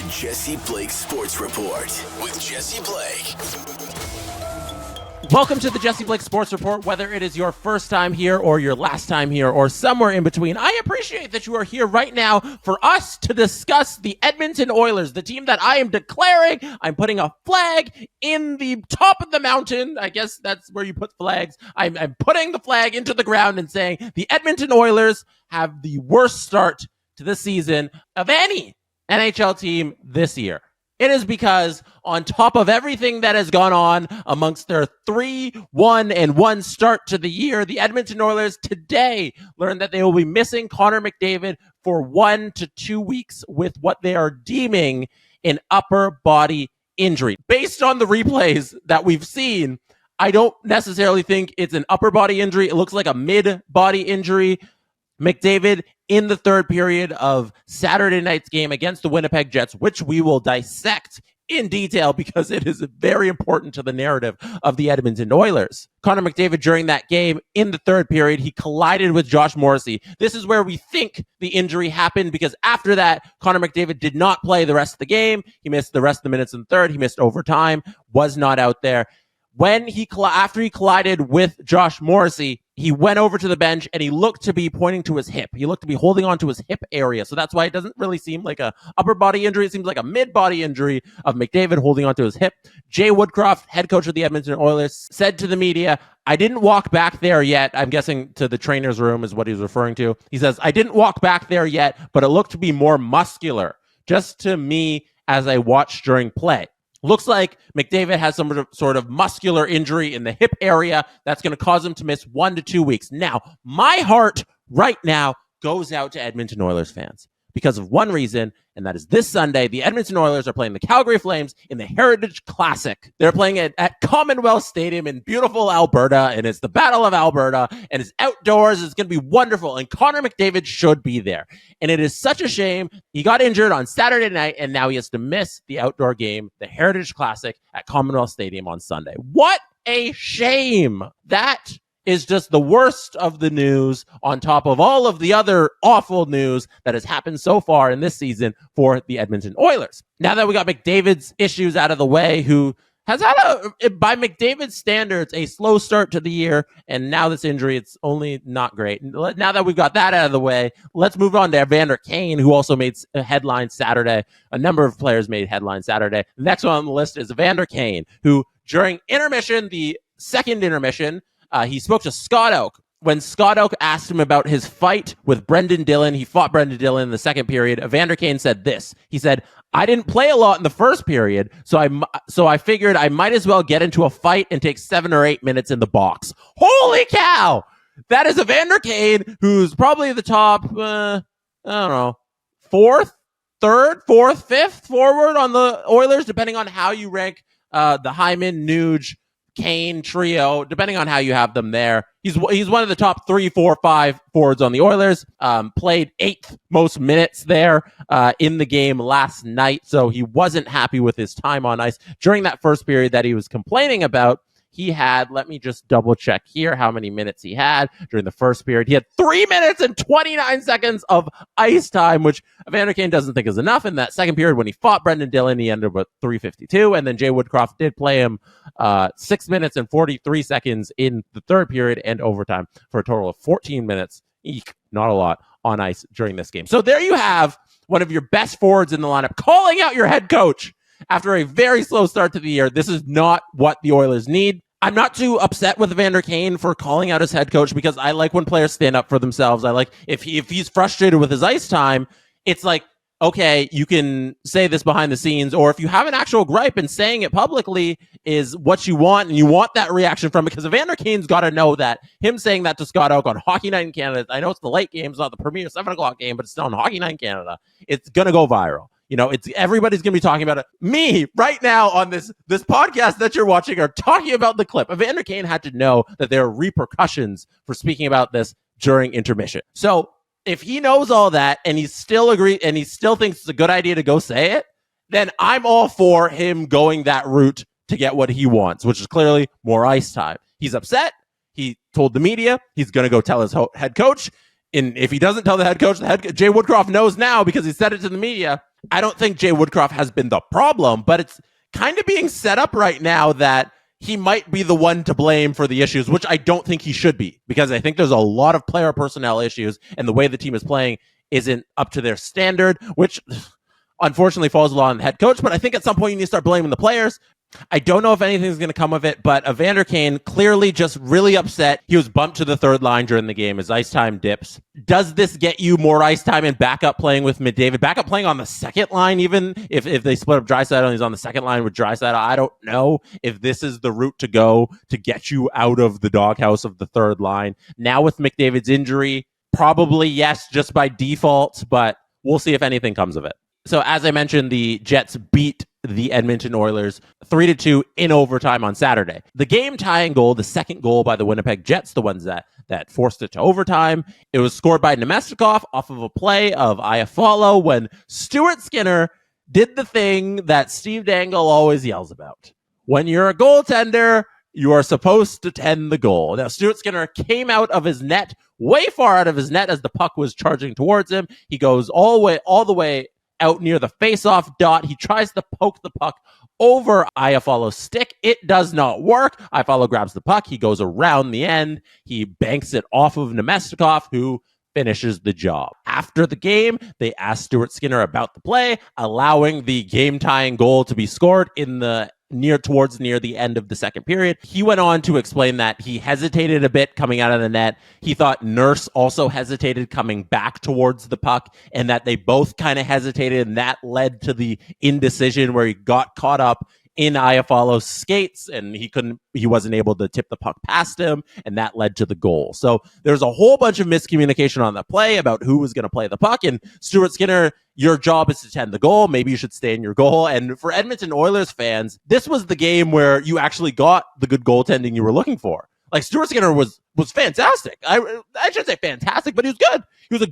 The Jesse Blake Sports Report with Jesse Blake. Welcome to the Jesse Blake Sports Report. Whether it is your first time here or your last time here or somewhere in between, I appreciate that you are here right now for us to discuss the Edmonton Oilers, the team that I am declaring. I'm putting a flag in the top of the mountain. I guess that's where you put flags. I'm putting the flag into the ground and saying the Edmonton Oilers have the worst start to the season of any NHL team this year. It is because on top of everything that has gone on amongst their 3-1-1 start to the year, the Edmonton Oilers today learned that they will be missing Connor McDavid for 1 to 2 weeks with what they are deeming an upper body injury. Based on the replays that we've seen, I don't necessarily think it's an upper body injury. It looks like a mid-body injury. McDavid in the third period of Saturday night's game against the Winnipeg Jets, which we will dissect in detail because it is very important to the narrative of the Edmonton Oilers. Connor McDavid during that game in the third period, he collided with Josh Morrissey. This is where we think the injury happened because after that, Connor McDavid did not play the rest of the game. He missed the rest of the minutes in the third. He missed overtime, was not out there. After he collided with Josh Morrissey, he went over to the bench and he looked to be pointing to his hip. He looked to be holding on to his hip area. So that's why it doesn't really seem like a upper body injury. It seems like a mid-body injury of McDavid holding on to his hip. Jay Woodcroft, head coach of the Edmonton Oilers, said to the media, "I didn't walk back there yet." I'm guessing to the trainer's room is what he's referring to. He says, "I didn't walk back there yet, but it looked to be more muscular, just to me as I watched during play." Looks like McDavid has some sort of muscular injury in the hip area that's going to cause him to miss 1 to 2 weeks. Now, my heart right now goes out to Edmonton Oilers fans because of one reason, and that is this Sunday, the Edmonton Oilers are playing the Calgary Flames in the Heritage Classic. They're playing it at Commonwealth Stadium in beautiful Alberta, and it's the Battle of Alberta, and it's outdoors. It's going to be wonderful, and Connor McDavid should be there. And it is such a shame. He got injured on Saturday night, and now he has to miss the outdoor game, the Heritage Classic at Commonwealth Stadium on Sunday. What a shame. That is just the worst of the news on top of all of the other awful news that has happened so far in this season for the Edmonton Oilers. Now that we got McDavid's issues out of the way, who has had by McDavid's standards, a slow start to the year, and now this injury, it's only not great. Now that we've got that out of the way, let's move on to Evander Kane, who also made a headline Saturday. A number of players made headlines Saturday. The next one on the list is Evander Kane, who during intermission, the second intermission, he spoke to Scott Oak. When Scott Oak asked him about his fight with Brendan Dillon, he fought Brendan Dillon in the second period. Evander Kane said this. He said, "I didn't play a lot in the first period, so I figured I might as well get into a fight and take 7 or 8 minutes in the box." Holy cow! That is Evander Kane, who's probably the top, I don't know, third, fourth, fifth forward on the Oilers, depending on how you rank the Hyman, Nuge, Kane trio, depending on how you have them there. He's one of the top 3, 4, 5 forwards on the Oilers. Played 8th most minutes there in the game last night, so he wasn't happy with his time on ice. During that first period that he was complaining about, he had, let me just double check here how many minutes he had during the first period. He had 3 minutes and 29 seconds of ice time, which Evander Kane doesn't think is enough. In that second period, when he fought Brendan Dillon, he ended up with 3:52. And then Jay Woodcroft did play him 6 minutes and 43 seconds in the third period and overtime for a total of 14 minutes. Eek, not a lot on ice during this game. So there you have one of your best forwards in the lineup calling out your head coach. After a very slow start to the year, this is not what the Oilers need. I'm not too upset with Evander Kane for calling out his head coach because I like when players stand up for themselves. I like if he's frustrated with his ice time, it's like, okay, you can say this behind the scenes, or if you have an actual gripe and saying it publicly is what you want, and you want that reaction from it, because Evander Kane's got to know that him saying that to Scott Oak on Hockey Night in Canada, I know it's the late game, it's not the premier 7 o'clock game, but it's still on Hockey Night in Canada, it's going to go viral. You know, it's everybody's going to be talking about it. Me, right now on this podcast that you're watching, are talking about the clip. Evander Kane had to know that there are repercussions for speaking about this during intermission. So if he knows all that and he still thinks it's a good idea to go say it, then I'm all for him going that route to get what he wants, which is clearly more ice time. He's upset. He told the media he's going to go tell his head coach. And if he doesn't tell the head coach, Jay Woodcroft knows now because he said it to the media. I don't think Jay Woodcroft has been the problem, but it's kind of being set up right now that he might be the one to blame for the issues, which I don't think he should be, because I think there's a lot of player personnel issues, and the way the team is playing isn't up to their standard, which unfortunately falls along the head coach. But I think at some point you need to start blaming the players. I don't know if anything's going to come of it, but Evander Kane clearly just really upset. He was bumped to the third line during the game as ice time dips. Does this get you more ice time and backup playing with McDavid? Backup playing on the second line, even if they split up Draisaitl and he's on the second line with Draisaitl. I don't know if this is the route to go to get you out of the doghouse of the third line. Now with McDavid's injury, probably yes, just by default, but we'll see if anything comes of it. So as I mentioned, the Jets beat the Edmonton Oilers 3-2 in overtime on Saturday. The game tying goal, the second goal by the Winnipeg Jets, the ones that forced it to overtime, it was scored by Nemestikov off of a play of Iafallo when Stuart Skinner did the thing that Steve Dangle always yells about. When you're a goaltender, you are supposed to tend the goal. Now, Stuart Skinner came out of his net, way far out of his net as the puck was charging towards him. He goes all the way out near the face-off dot. He tries to poke the puck over Iafallo's stick. It does not work. Iafallo grabs the puck. He goes around the end. He banks it off of Nemestikov, who finishes the job. After the game, they asked Stuart Skinner about the play, allowing the game-tying goal to be scored in the near the end of the second period. He went on to explain that he hesitated a bit coming out of the net. He thought Nurse also hesitated coming back towards the puck, and that they both kind of hesitated, and that led to the indecision where he got caught up in Iafallo's skates, and he wasn't able to tip the puck past him, and that led to the goal. So there's a whole bunch of miscommunication on the play about who was going to play the puck, and Stuart Skinner, your job is to tend the goal. Maybe you should stay in your goal. And for Edmonton Oilers fans, this was the game where you actually got the good goaltending you were looking for. Like, Stuart Skinner was fantastic. I shouldn't say fantastic, but he was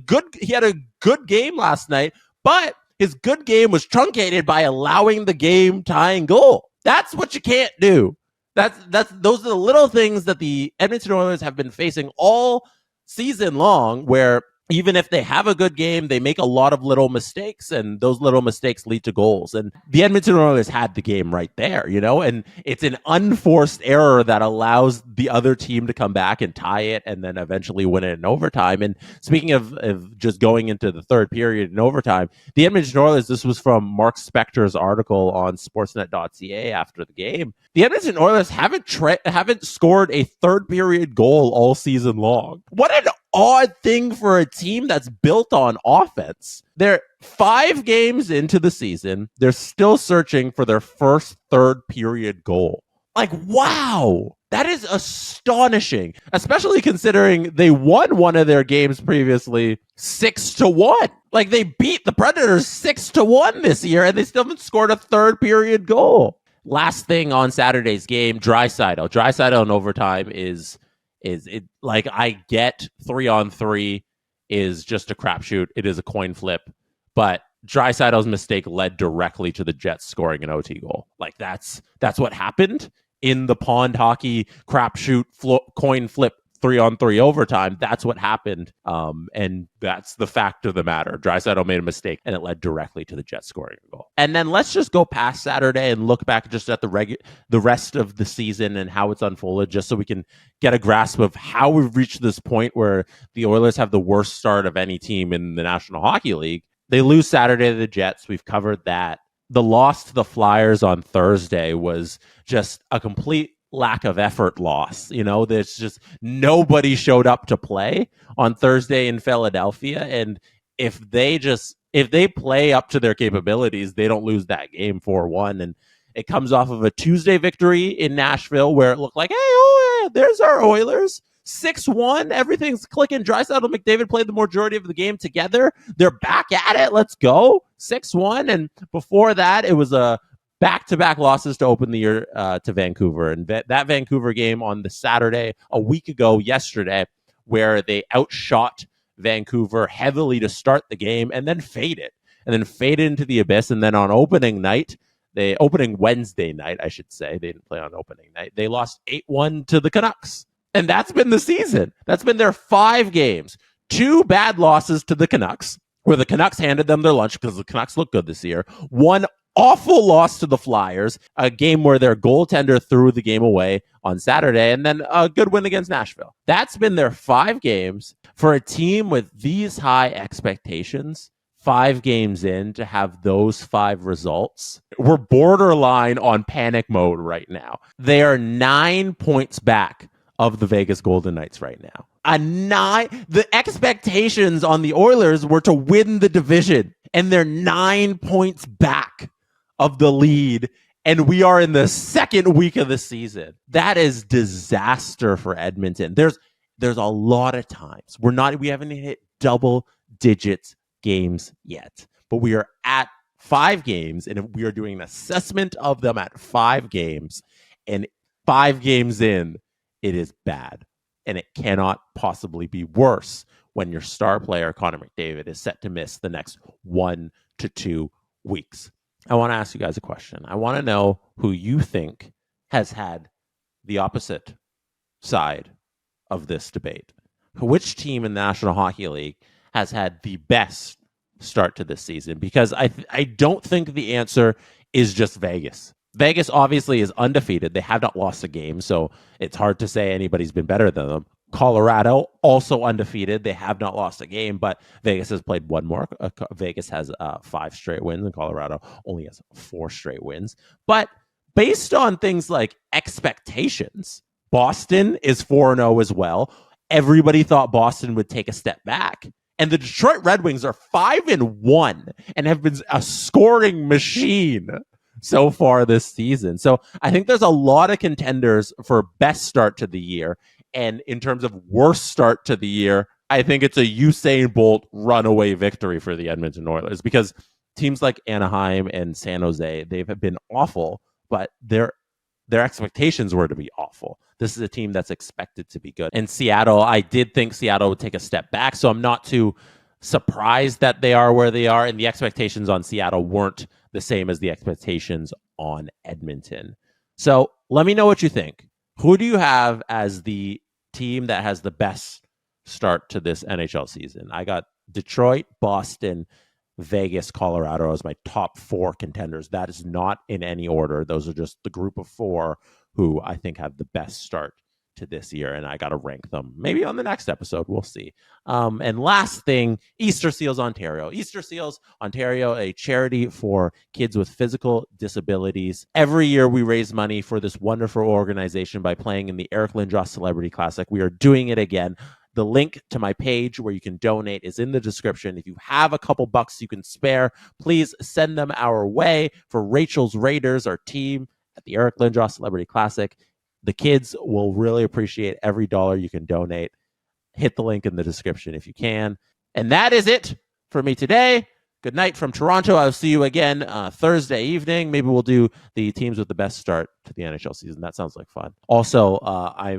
good. He had a good game last night, but his good game was truncated by allowing the game tying goal. That's what you can't do. Those are the little things that the Edmonton Oilers have been facing all season long, where even if they have a good game, they make a lot of little mistakes, and those little mistakes lead to goals. And the Edmonton Oilers had the game right there, and it's an unforced error that allows the other team to come back and tie it and then eventually win it in overtime. And speaking of just going into the third period in overtime, the Edmonton Oilers, this was from Mark Spector's article on sportsnet.ca after the game, the Edmonton Oilers haven't scored a third period goal all season long. What an odd thing for a team that's built on offense. They're 5 games into the season. They're still searching for their first third period goal. Like, wow, that is astonishing, especially considering they won one of their games previously 6-1. Like, they beat the Predators 6-1 this year, and they still haven't scored a third period goal. Last thing on Saturday's game, Draisaitl in overtime is it, like, I get 3-on-3 is just a crapshoot. It is a coin flip, but Draisaitl's mistake led directly to the Jets scoring an OT goal. Like, that's what happened in the pond hockey crapshoot coin flip 3-on-3 overtime. That's what happened, and that's the fact of the matter. Draisaitl made a mistake, and it led directly to the Jets scoring a goal. And then let's just go past Saturday and look back just at the rest of the season and how it's unfolded, just so we can get a grasp of how we've reached this point where the Oilers have the worst start of any team in the National Hockey League. They lose Saturday to the Jets. We've covered that. The loss to the Flyers on Thursday was just a complete lack of effort loss. There's just nobody showed up to play on Thursday in Philadelphia. And if they play up to their capabilities, they don't lose that game 4-1. And it comes off of a Tuesday victory in Nashville where it looked like, hey, there's our Oilers. 6-1, everything's clicking. Draisaitl and McDavid played the majority of the game together. They're back at it. Let's go. 6-1. And before that, it was a back-to-back losses to open the year to Vancouver. And that Vancouver game on the Saturday, a week ago yesterday, where they outshot Vancouver heavily to start the game and then faded into the abyss. And then on opening Wednesday night, I should say, they didn't play on opening night, they lost 8-1 to the Canucks. And that's been the season. That's been their 5 games. 2 bad losses to the Canucks, where the Canucks handed them their lunch because the Canucks look good this year. One awful loss to the Flyers, a game where their goaltender threw the game away on Saturday, and then a good win against Nashville. That's been their 5 games. For a team with these high expectations, 5 games in to have those 5 results, we're borderline on panic mode right now. They are 9 points back of the Vegas Golden Knights right now. The expectations on the Oilers were to win the division, and they're 9 points back of the lead, and we are in the second week of the season. That is disaster for Edmonton. There's a lot of times we haven't hit double digits games yet, but we are at 5 games, and we are doing an assessment of them at 5 games, and 5 games in, it is bad, and it cannot possibly be worse when your star player, Connor McDavid, is set to miss the next 1 to 2 weeks. I want to ask you guys a question. I want to know who you think has had the opposite side of this debate. Which team in the National Hockey League has had the best start to this season? Because I don't think the answer is just Vegas. Vegas obviously is undefeated. They have not lost a game, so it's hard to say anybody's been better than them. Colorado, also undefeated. They have not lost a game, but Vegas has played one more. Vegas has 5 straight wins, and Colorado only has 4 straight wins. But based on things like expectations, Boston is 4-0 as well. Everybody thought Boston would take a step back. And the Detroit Red Wings are 5-1 and have been a scoring machine so far this season. So I think there's a lot of contenders for best start to the year. And in terms of worst start to the year, I think it's a Usain Bolt runaway victory for the Edmonton Oilers, because teams like Anaheim and San Jose, they've been awful, but their expectations were to be awful. This is a team that's expected to be good. And Seattle, I did think Seattle would take a step back, so I'm not too surprised that they are where they are, and the expectations on Seattle weren't the same as the expectations on Edmonton. So let me know what you think. Who do you have as the team that has the best start to this NHL season? I got Detroit, Boston, Vegas, Colorado as my top 4 contenders. That is not in any order. Those are just the group of 4 who I think have the best start to this year, and I got to rank them maybe on the next episode. We'll see. And last thing, Easter Seals Ontario. Easter Seals Ontario, a charity for kids with physical disabilities. Every year we raise money for this wonderful organization by playing in the Eric Lindros Celebrity Classic. We are doing it again. The link to my page where you can donate is in the description. If you have a couple bucks you can spare, please send them our way for Rachel's Raiders, our team at the Eric Lindros Celebrity Classic. The kids will really appreciate every dollar you can donate. Hit the link in the description if you can. And that is it for me today. Good night from Toronto. I'll see you again Thursday evening. Maybe we'll do the teams with the best start to the NHL season. That sounds like fun. Also,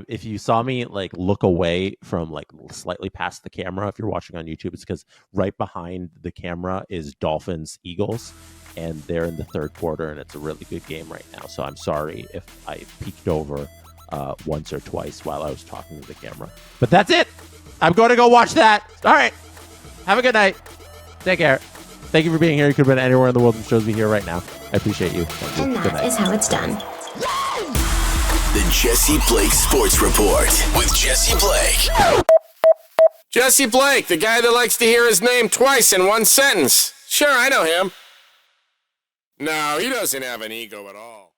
if you saw me look away from slightly past the camera, if you're watching on YouTube, it's because right behind the camera is Dolphins Eagles, and they're in the 3rd quarter, and it's a really good game right now. So I'm sorry if I peeked over once or twice while I was talking to the camera. But that's it. I'm going to go watch that. All right. Have a good night. Take care. Thank you for being here. You could have been anywhere in the world and chose me here right now. I appreciate you. And that is how it's done. The Jesse Blake Sports Report with Jesse Blake. Jesse Blake, the guy that likes to hear his name twice in one sentence. Sure, I know him. No, he doesn't have an ego at all.